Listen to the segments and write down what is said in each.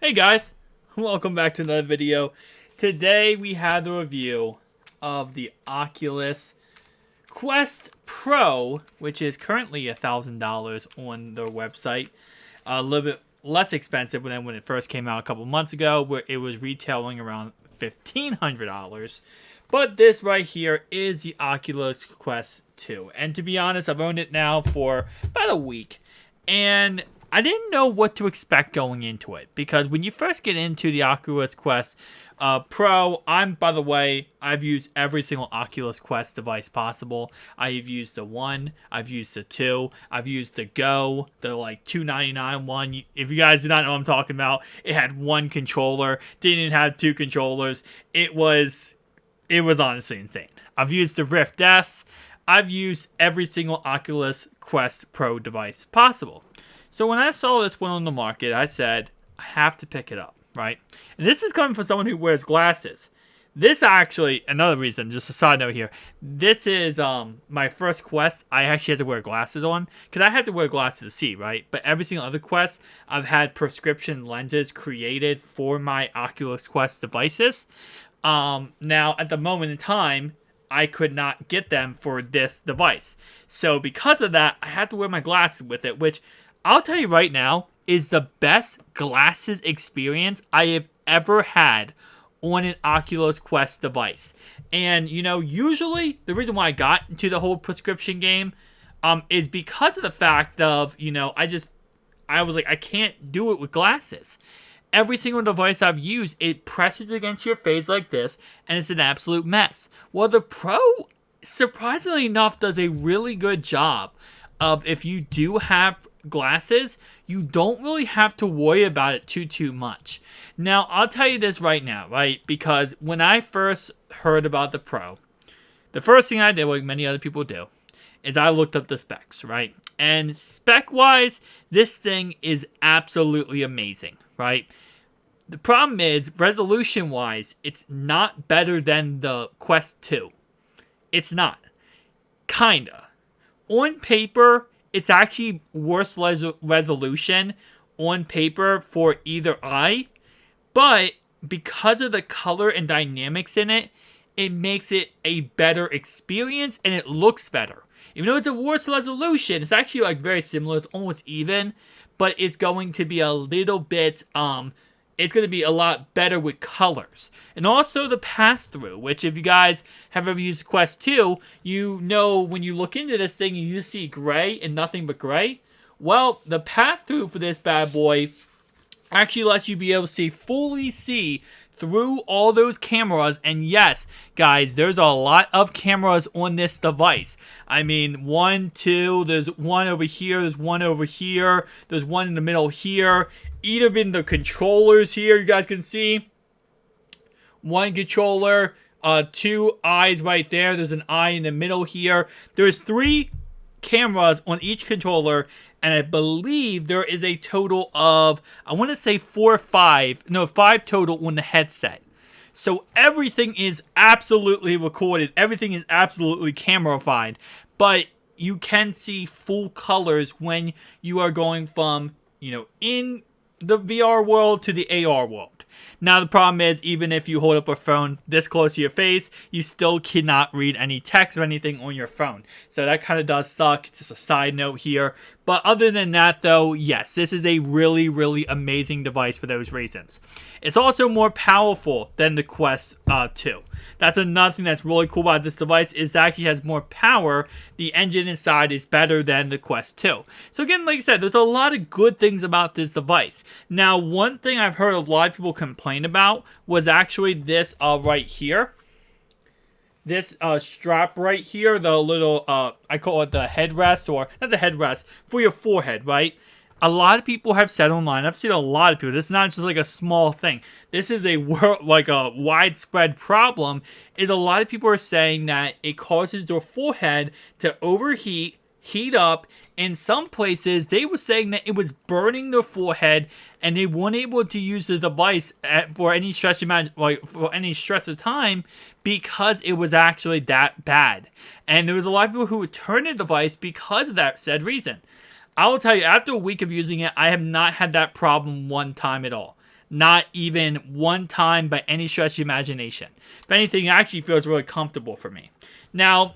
Hey guys, welcome back to another video. Today we have the review of the Oculus Quest Pro, which is currently $1,000 on their website. A little bit less expensive than when it first came out a couple months ago, where it was retailing around $1,500. But this right here is the Oculus Quest 2. And to be honest, I've owned it now for about a week. And I didn't know what to expect going into it, because when you first get into the Oculus Quest Pro, by the way, I've used every single Oculus Quest device possible. I've used the 1, I've used the 2, I've used the Go, the like $299 one. If you guys do not know what I'm talking about, it had one controller, didn't have two controllers. It was honestly insane. I've used the Rift S. I've used every single Oculus Quest Pro device possible. So when I saw this one on the market, I said, I have to pick it up, right? And this is coming from someone who wears glasses. This actually, another reason, just a side note here, this is my first Quest. I actually had to wear glasses on, because I had to wear glasses to see, right? But every single other Quest, I've had prescription lenses created for my Oculus Quest devices. Now, at the moment in time, I could not get them for this device. So because of that, I had to wear my glasses with it, which I'll tell you right now is the best glasses experience I have ever had on an Oculus Quest device. And, you know, usually the reason why I got into the whole prescription game is because of the fact of, you know, I was like, I can't do it with glasses. Every single device I've used, it presses against your face like this, and it's an absolute mess. Well, the Pro, surprisingly enough, does a really good job of, if you do have glasses, you don't really have to worry about it too much. Now, I'll tell you this right now, right? Because when I first heard about the Pro, the first thing I did, like many other people do, is I looked up the specs, right? And spec-wise, this thing is absolutely amazing, right? The problem is, resolution-wise, it's not better than the Quest 2. It's not. Kinda. On paper, it's actually worse resolution on paper for either eye, but because of the color and dynamics in it, it makes it a better experience and it looks better. Even though it's a worse resolution, it's actually like very similar, it's almost even, but it's going to be a little bit, it's going to be a lot better with colors. And also the pass-through, which if you guys have ever used Quest 2, you know when you look into this thing, you see gray and nothing but gray. Well, the pass-through for this bad boy actually lets you be able to fully see through all those cameras. And yes, guys, there's a lot of cameras on this device. I mean, 1, 2, there's one over here, there's one over here, there's one in the middle here. Even the controllers here, you guys can see. One controller, 2 eyes right there. There's an eye in the middle here. There's 3 cameras on each controller, and I believe there is a total of, I want to say 5 total on the headset. So everything is absolutely recorded. Everything is absolutely camera-fied. But you can see full colors when you are going from, you know, in the VR world to the AR world. Now the problem is, even if you hold up a phone this close to your face, you still cannot read any text or anything on your phone. So that kind of does suck. It's just a side note here. But other than that though, yes, this is a really, really amazing device for those reasons. It's also more powerful than the Quest 2. That's another thing that's really cool about this device, is it actually has more power. The engine inside is better than the Quest 2. So again, like I said, there's a lot of good things about this device. Now, one thing I've heard a lot of people complain about was actually this right here. This strap right here, the little, I call it the headrest, or not the headrest, for your forehead, right? A lot of people have said online, I've seen a lot of people, this is not just like a small thing. This is a widespread problem, is a lot of people are saying that it causes their forehead to overheat, heat up. In some places, they were saying that it was burning their forehead, and they weren't able to use the device for any stretch of time because it was actually that bad. And there was a lot of people who would turn the device because of that said reason. I will tell you, after a week of using it, I have not had that problem one time at all. Not even one time by any stretch of the imagination. If anything, it actually feels really comfortable for me. Now,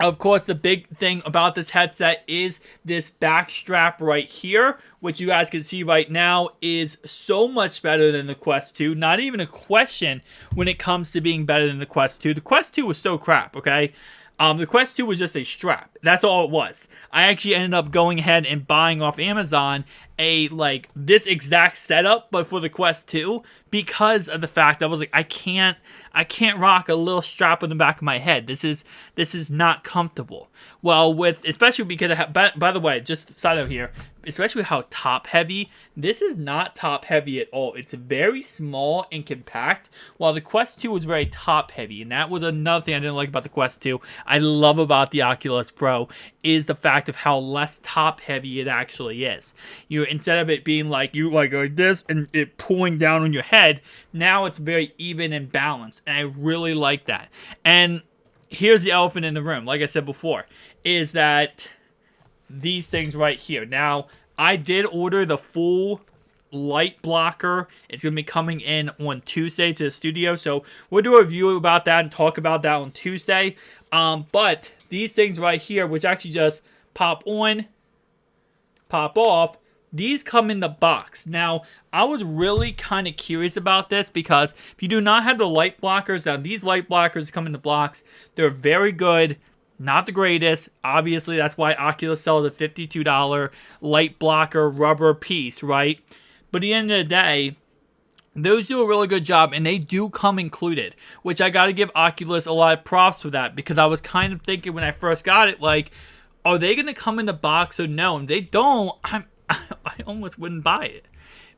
of course, the big thing about this headset is this back strap right here, which you guys can see right now is so much better than the Quest 2. Not even a question when it comes to being better than the Quest 2. The Quest 2 was so crap, okay? The Quest 2 was just a strap. That's all it was. I actually ended up going ahead and buying off Amazon this exact setup, but for the Quest 2, because of the fact I was like, I can't rock a little strap on the back of my head. This is not comfortable. Well, especially because I have, by the way, just side note here, especially how top heavy, this is not top heavy at all. It's very small and compact, while the Quest 2 was very top heavy, and that was another thing I didn't like about the Quest 2. I love about the Oculus Pro is the fact of how less top heavy it actually is. Instead of it being like this and it pulling down on your head, now it's very even and balanced, and I really like that. And here's the elephant in the room, like I said before, is that these things right here. Now, I did order the full light blocker. It's going to be coming in on Tuesday to the studio, so we'll do a review about that and talk about that on Tuesday. But these things right here, which actually just pop on, pop off, these come in the box. Now, I was really kind of curious about this because if you do not have the light blockers, now these light blockers come in the box. They're very good. Not the greatest. Obviously, that's why Oculus sells a $52 light blocker rubber piece, right? But at the end of the day, those do a really good job, and they do come included, which I got to give Oculus a lot of props for that, because I was kind of thinking when I first got it, like, are they going to come in the box? So no, they don't. I almost wouldn't buy it,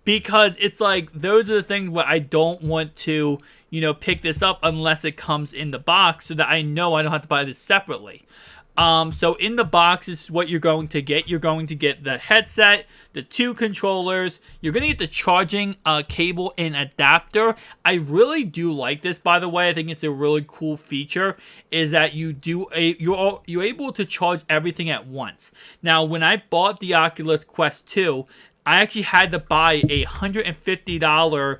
because it's like, those are the things where I don't want to, pick this up unless it comes in the box, so that I know I don't have to buy this separately. So in the box is what you're going to get. You're going to get the headset, the 2 controllers. You're going to get the charging cable and adapter. I really do like this, by the way. I think it's a really cool feature, is that you're able to charge everything at once. Now, when I bought the Oculus Quest 2, I actually had to buy a $150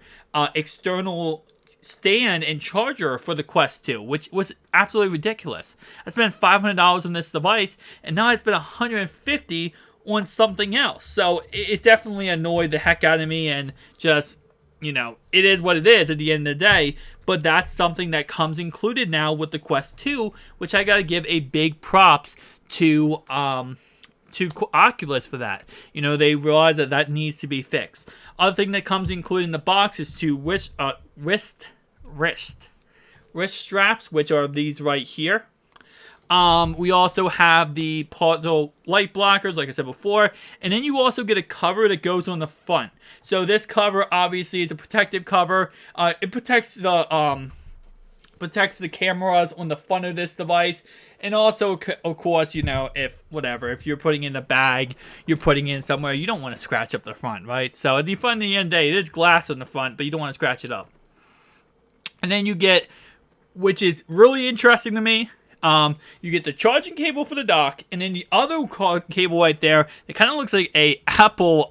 external stand and charger for the Quest 2, which was absolutely ridiculous. I spent $500 on this device, and now I spent $150 on something else. So it definitely annoyed the heck out of me, and just, it is what it is at the end of the day. But that's something that comes included now with the Quest 2, which I gotta give a big props to Oculus for that. They realize that needs to be fixed. Other thing that comes included in the box is 2 wrist straps, which are these right here. We also have the portable light blockers, like I said before, and then you also get a cover that goes on the front. So this cover obviously is a protective cover. It protects the cameras on the front of this device, and also, of course, if you're putting in a bag, you're putting in somewhere, you don't want to scratch up the front, right? So at the end of the day, it is glass on the front, but you don't want to scratch it up. And then you get, which is really interesting to me, you get the charging cable for the dock, and then the other cable right there, it kind of looks like a Apple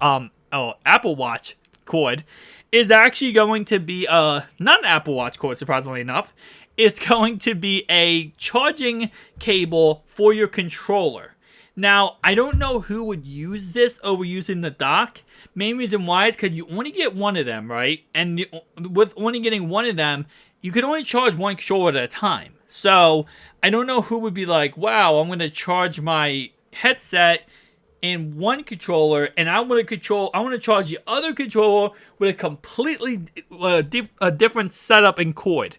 Watch cord, is actually going to be not an Apple Watch cord, surprisingly enough. It's going to be a charging cable for your controller. Now, I don't know who would use this over using the dock. Main reason why is because you only get one of them, right? And with only getting one of them, you can only charge one controller at a time. So, I don't know who would be like, wow, I'm going to charge my headset in one controller, and I want to charge the other controller with a completely different setup and cord.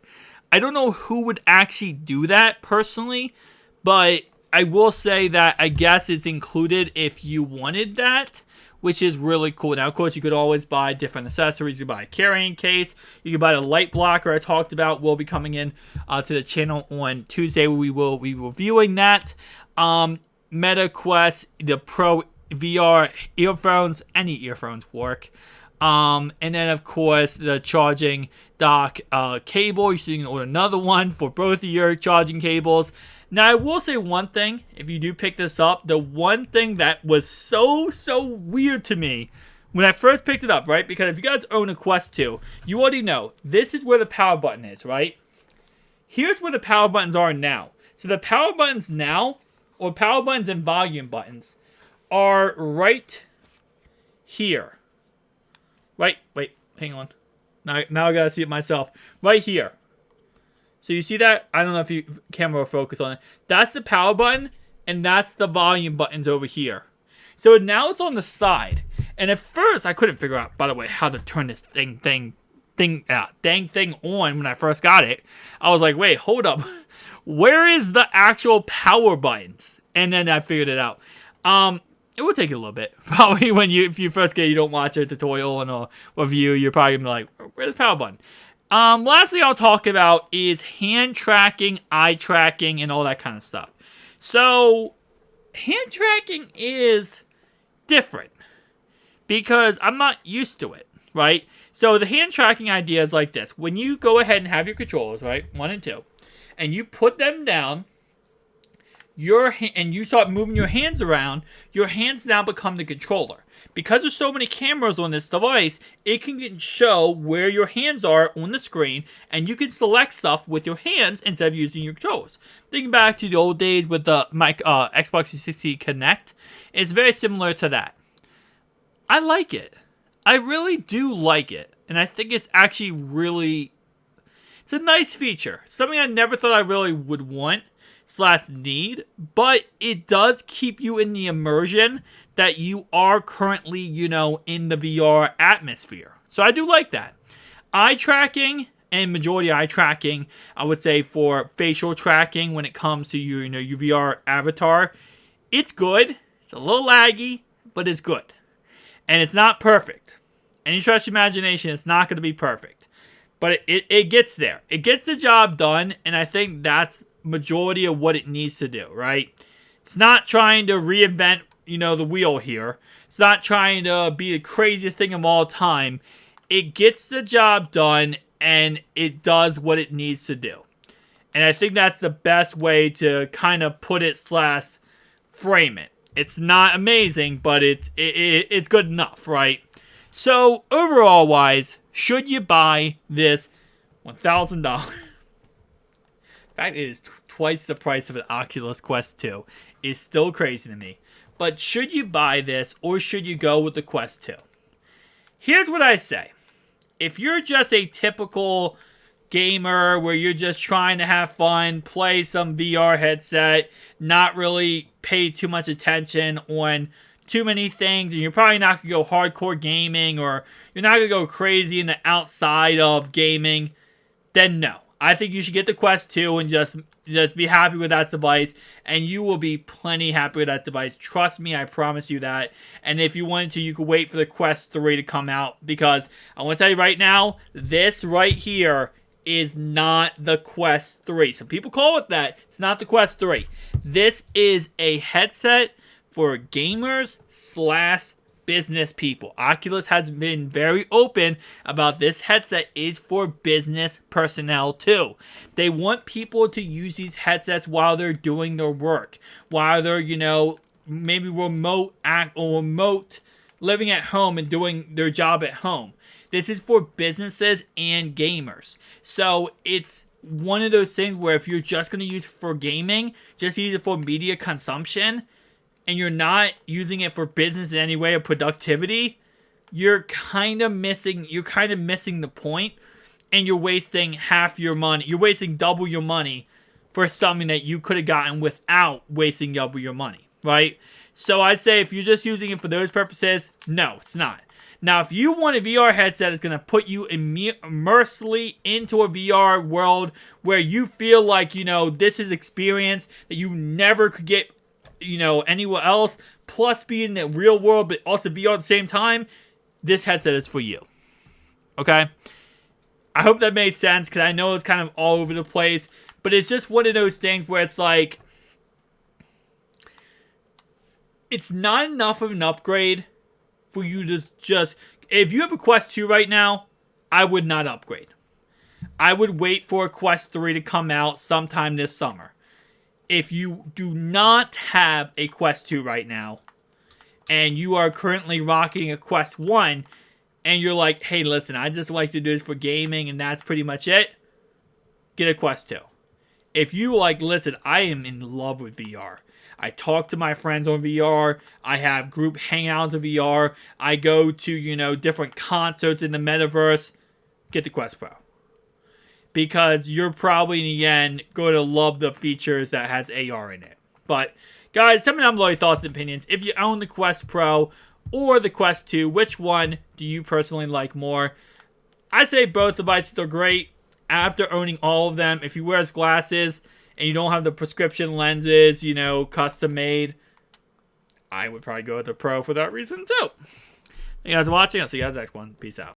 I don't know who would actually do that personally, but I will say that I guess it's included if you wanted that, which is really cool. Now, of course, you could always buy different accessories. You could buy a carrying case. You could buy the light blocker I talked about. Will be coming in to the channel on Tuesday. We will be reviewing that. Meta Quest, the Pro VR earphones. Any earphones work. And then, of course, the charging dock cable. So you can order another one for both of your charging cables. Now, I will say one thing. If you do pick this up, the one thing that was so weird to me when I first picked it up, right? Because if you guys own a Quest 2, you already know this is where the power button is, right? Here's where the power buttons are now. So the power buttons now, or power buttons and volume buttons, are right here. Right, wait, hang on. Now I gotta see it myself. Right here. So you see that? I don't know if you camera will focus on it. That's the power button, and that's the volume buttons over here. So now it's on the side. And at first, I couldn't figure out, by the way, how to turn this dang thing on when I first got it. I was like, wait, hold up. Where is the actual power buttons? And then I figured it out. It will take you a little bit. Probably if you first get it, you don't watch a tutorial and a review, you're probably gonna be like, where's the power button? Last thing I'll talk about is hand tracking, eye tracking, and all that kind of stuff. So, hand tracking is different because I'm not used to it, right? So the hand tracking idea is like this. When you go ahead and have your controllers, right, 1 and 2, and you put them down, and you start moving your hands around, your hands now become the controller. Because there's so many cameras on this device, it can show where your hands are on the screen, and you can select stuff with your hands instead of using your controllers. Thinking back to the old days with the Xbox 360 Kinect, it's very similar to that. I like it. I really do like it. And I think it's actually it's a nice feature. Something I never thought I really would want / need, but it does keep you in the immersion that you are currently, in the VR atmosphere. So I do like that. Eye tracking and majority eye tracking, I would say for facial tracking when it comes to your VR avatar, it's good. It's a little laggy, but it's good. And it's not perfect. Any stretch of imagination, it's not going to be perfect. But it gets there. It gets the job done, and I think that's majority of what it needs to do, right? It's not trying to reinvent, the wheel here. It's not trying to be the craziest thing of all time. It gets the job done, and it does what it needs to do. And I think that's the best way to kind of put it / frame it. It's not amazing, but it's good enough, right? So, overall wise, should you buy this $1,000? In fact, it is twice the price of an Oculus Quest 2. It's still crazy to me. But should you buy this, or should you go with the Quest 2? Here's what I say. If you're just a typical gamer where you're just trying to have fun, play some VR headset, not really pay too much attention on too many things, and you're probably not going to go hardcore gaming, or you're not going to go crazy in the outside of gaming, then no. I think you should get the Quest 2 and just be happy with that device, and you will be plenty happy with that device. Trust me, I promise you that. And if you wanted to, you could wait for the Quest 3 to come out, because I want to tell you right now, this right here is not the Quest 3. Some people call it that. It's not the Quest 3. This is a headset for gamers / business people. Oculus has been very open about this headset is for business personnel too. They want people to use these headsets while they're doing their work, while they're, maybe remote living at home and doing their job at home. This is for businesses and gamers. So it's one of those things where if you're just going to use it for gaming, just use it for media consumption, and you're not using it for business in any way or productivity, you're kind of missing the point, and you're wasting half your money. You're wasting double your money for something that you could have gotten without wasting double your money, right? So I say if you're just using it for those purposes, no, it's not. Now, if you want a VR headset that's going to put you immersely into a VR world where you feel like, this is experience that you never could get anywhere else, plus be in the real world but also VR at the same time, this headset is for you. Okay? I hope that made sense, because I know it's kind of all over the place, but it's just one of those things where it's like, it's not enough of an upgrade for you to just, if you have a Quest 2 right now, I would not upgrade. I would wait for a Quest 3 to come out sometime this summer. If you do not have a Quest 2 right now, and you are currently rocking a Quest 1, and you're like, hey, listen, I just like to do this for gaming, and that's pretty much it, get a Quest 2. If you like, listen, I am in love with VR. I talk to my friends on VR. I have group hangouts of VR. I go to, different concerts in the metaverse. Get the Quest Pro. Because you're probably, in the end, going to love the features that has AR in it. But, guys, tell me down below your thoughts and opinions. If you own the Quest Pro or the Quest 2, which one do you personally like more? I'd say both devices are great. After owning all of them, if you wear glasses and you don't have the prescription lenses, custom made, I would probably go with the Pro for that reason too. Thank you guys for watching. I'll see you guys next one. Peace out.